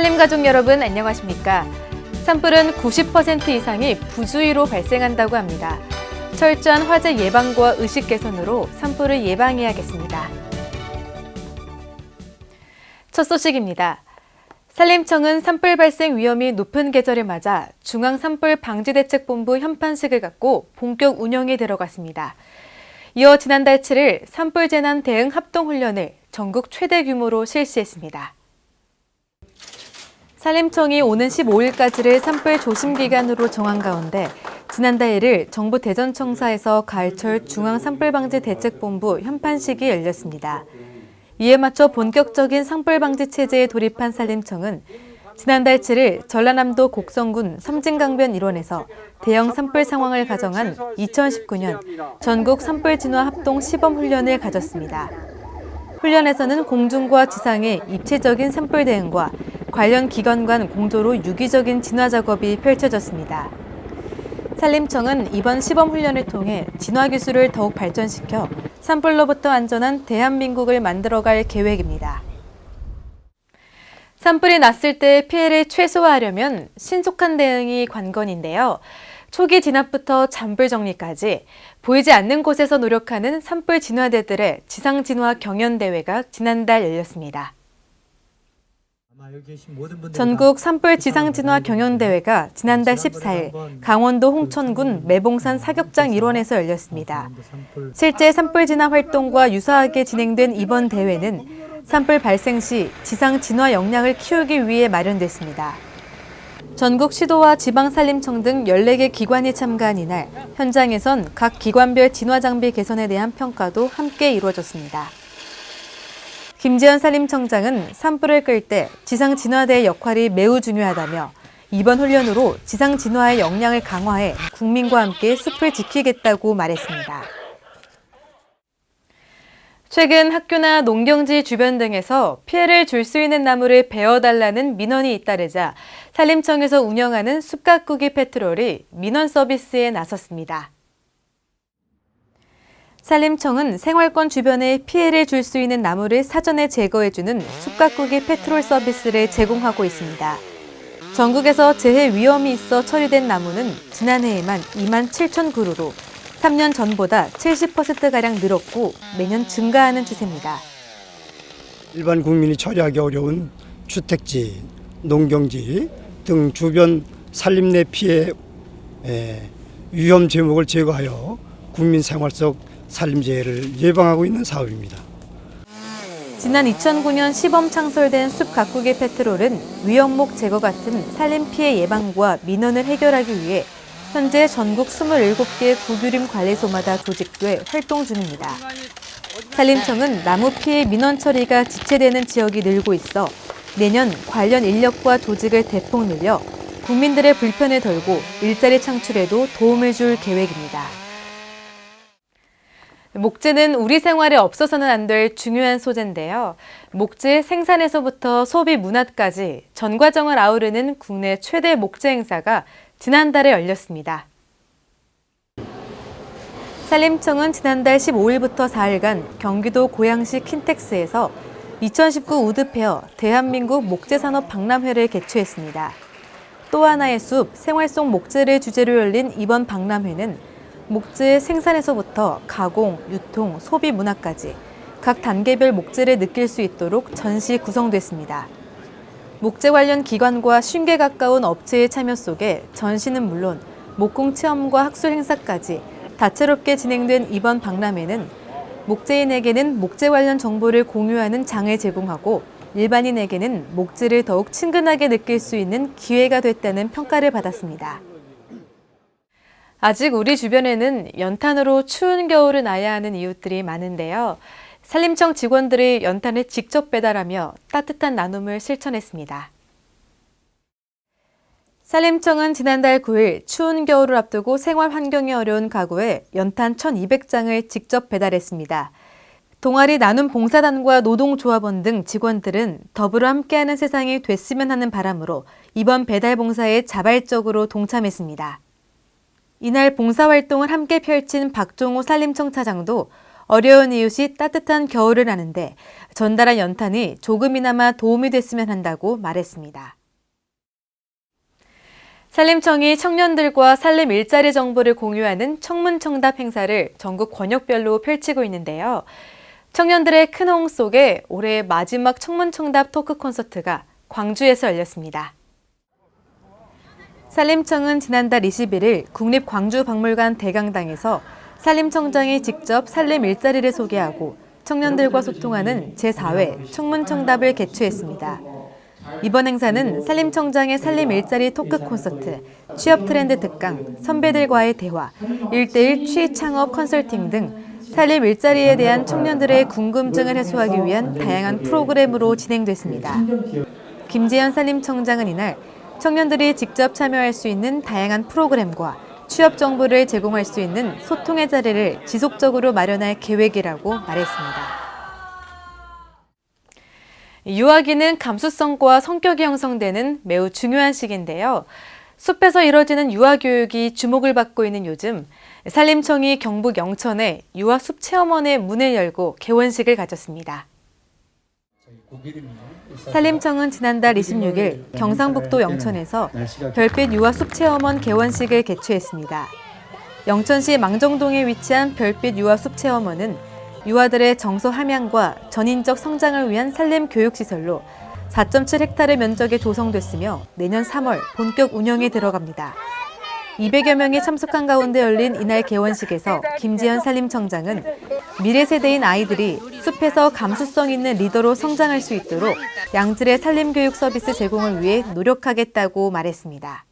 산림가족 여러분 안녕하십니까? 산불은 90% 이상이 부주의로 발생한다고 합니다. 철저한 화재 예방과 의식 개선으로 산불을 예방해야겠습니다. 첫 소식입니다. 산림청은 산불 발생 위험이 높은 계절을 맞아 중앙산불방지대책본부 현판식을 갖고 본격 운영에 들어갔습니다. 이어 지난달 7일 산불 재난 대응 합동훈련을 전국 최대 규모로 실시했습니다. 산림청이 오는 15일까지를 산불 조심 기간으로 정한 가운데 지난달 1일 정부 대전청사에서 가을철 중앙산불방지대책본부 현판식이 열렸습니다. 이에 맞춰 본격적인 산불방지 체제에 돌입한 산림청은 지난달 7일 전라남도 곡성군 섬진강변 일원에서 대형 산불 상황을 가정한 2019년 전국 산불 진화 합동 시범 훈련을 가졌습니다. 훈련에서는 공중과 지상의 입체적인 산불 대응과 관련 기관 간 공조로 유기적인 진화 작업이 펼쳐졌습니다. 산림청은 이번 시범 훈련을 통해 진화 기술을 더욱 발전시켜 산불로부터 안전한 대한민국을 만들어갈 계획입니다. 산불이 났을 때 피해를 최소화하려면 신속한 대응이 관건인데요. 초기 진압부터 잔불 정리까지 보이지 않는 곳에서 노력하는 산불 진화대들의 지상진화 경연대회가 지난달 열렸습니다. 전국 산불 지상진화 경연대회가 지난달 14일 강원도 홍천군 매봉산 사격장 일원에서 열렸습니다. 실제 산불 진화 활동과 유사하게 진행된 이번 대회는 산불 발생 시 지상 진화 역량을 키우기 위해 마련됐습니다. 전국 시도와 지방산림청 등 14개 기관이 참가한 이날 현장에선 각 기관별 진화 장비 개선에 대한 평가도 함께 이루어졌습니다. 김재현 산림청장은 산불을 끌 때 지상 진화대의 역할이 매우 중요하다며 이번 훈련으로 지상 진화의 역량을 강화해 국민과 함께 숲을 지키겠다고 말했습니다. 최근 학교나 농경지 주변 등에서 피해를 줄 수 있는 나무를 베어달라는 민원이 잇따르자 산림청에서 운영하는 숲 가꾸기 패트롤이 민원 서비스에 나섰습니다. 산림청은 생활권 주변에 피해를 줄 수 있는 나무를 사전에 제거해주는 숲 가꾸기 패트롤 서비스를 제공하고 있습니다. 전국에서 재해 위험이 있어 처리된 나무는 지난해에만 2만 7천 그루로 3년 전보다 70%가량 늘었고 매년 증가하는 추세입니다. 일반 국민이 처리하기 어려운 주택지, 농경지 등 주변 산림 내 피해 위험 제목을 제거하여 국민 생활 속 산림재해를 예방하고 있는 사업입니다. 지난 2009년 시범 창설된 숲 가꾸기 패트롤은 위험목 제거 같은 산림 피해 예방과 민원을 해결하기 위해 현재 전국 27개 구규림 관리소마다 조직돼 활동 중입니다. 산림청은 나무 피해 민원 처리가 지체되는 지역이 늘고 있어 내년 관련 인력과 조직을 대폭 늘려 국민들의 불편을 덜고 일자리 창출에도 도움을 줄 계획입니다. 목재는 우리 생활에 없어서는 안 될 중요한 소재인데요. 목재 생산에서부터 소비 문화까지 전 과정을 아우르는 국내 최대 목재 행사가 지난달에 열렸습니다. 산림청은 지난달 15일부터 4일간 경기도 고양시 킨텍스에서 2019 우드페어 대한민국 목재산업 박람회를 개최했습니다. 또 하나의 숲, 생활 속 목재를 주제로 열린 이번 박람회는 목재 생산에서부터 가공, 유통, 소비 문화까지 각 단계별 목재를 느낄 수 있도록 전시 구성됐습니다. 목재 관련 기관과 50개 가까운 업체의 참여 속에 전시는 물론 목공 체험과 학술 행사까지 다채롭게 진행된 이번 박람회는 목재인에게는 목재 관련 정보를 공유하는 장을 제공하고 일반인에게는 목재를 더욱 친근하게 느낄 수 있는 기회가 됐다는 평가를 받았습니다. 아직 우리 주변에는 연탄으로 추운 겨울을 나야 하는 이웃들이 많은데요. 산림청 직원들이 연탄을 직접 배달하며 따뜻한 나눔을 실천했습니다. 산림청은 지난달 9일 추운 겨울을 앞두고 생활 환경이 어려운 가구에 연탄 1,200장을 직접 배달했습니다. 동아리 나눔 봉사단과 노동조합원 등 직원들은 더불어 함께하는 세상이 됐으면 하는 바람으로 이번 배달 봉사에 자발적으로 동참했습니다. 이날 봉사활동을 함께 펼친 박종호 산림청 차장도 어려운 이웃이 따뜻한 겨울을 나는데 전달한 연탄이 조금이나마 도움이 됐으면 한다고 말했습니다. 산림청이 청년들과 산림 일자리 정보를 공유하는 청문청답 행사를 전국 권역별로 펼치고 있는데요. 청년들의 큰 호응 속에 올해 마지막 청문청답 토크 콘서트가 광주에서 열렸습니다. 산림청은 지난달 21일 국립광주박물관 대강당에서 산림청장이 직접 산림 일자리를 소개하고 청년들과 소통하는 제4회 청문청답을 개최했습니다. 이번 행사는 산림청장의 산림 일자리 토크 콘서트, 취업 트렌드 특강, 선배들과의 대화, 1:1 취창업 컨설팅 등 산림 일자리에 대한 청년들의 궁금증을 해소하기 위한 다양한 프로그램으로 진행됐습니다. 김재현 산림청장은 이날 청년들이 직접 참여할 수 있는 다양한 프로그램과 취업 정보를 제공할 수 있는 소통의 자리를 지속적으로 마련할 계획이라고 말했습니다. 유아기는 감수성과 성격이 형성되는 매우 중요한 시기인데요. 숲에서 이뤄지는 유아교육이 주목을 받고 있는 요즘 산림청이 경북 영천에 유아숲체험원의 문을 열고 개원식을 가졌습니다. 산림청은 지난달 26일 경상북도 영천에서 별빛 유아숲체험원 개원식을 개최했습니다. 영천시 망정동에 위치한 별빛 유아숲체험원은 유아들의 정서 함양과 전인적 성장을 위한 산림 교육시설로 4.7헥타르 면적에 조성됐으며 내년 3월 본격 운영에 들어갑니다. 200여 명이 참석한 가운데 열린 이날 개원식에서 김재현 산림청장은 미래 세대인 아이들이 숲에서 감수성 있는 리더로 성장할 수 있도록 양질의 산림교육 서비스 제공을 위해 노력하겠다고 말했습니다.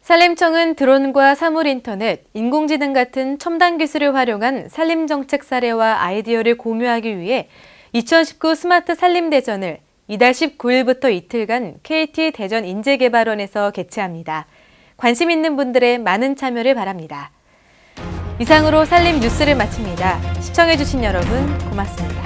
산림청은 드론과 사물인터넷, 인공지능 같은 첨단 기술을 활용한 산림정책 사례와 아이디어를 공유하기 위해 2019 스마트 산림대전을 이달 19일부터 이틀간 KT 대전 인재개발원에서 개최합니다. 관심 있는 분들의 많은 참여를 바랍니다. 이상으로 산림 뉴스를 마칩니다. 시청해주신 여러분 고맙습니다.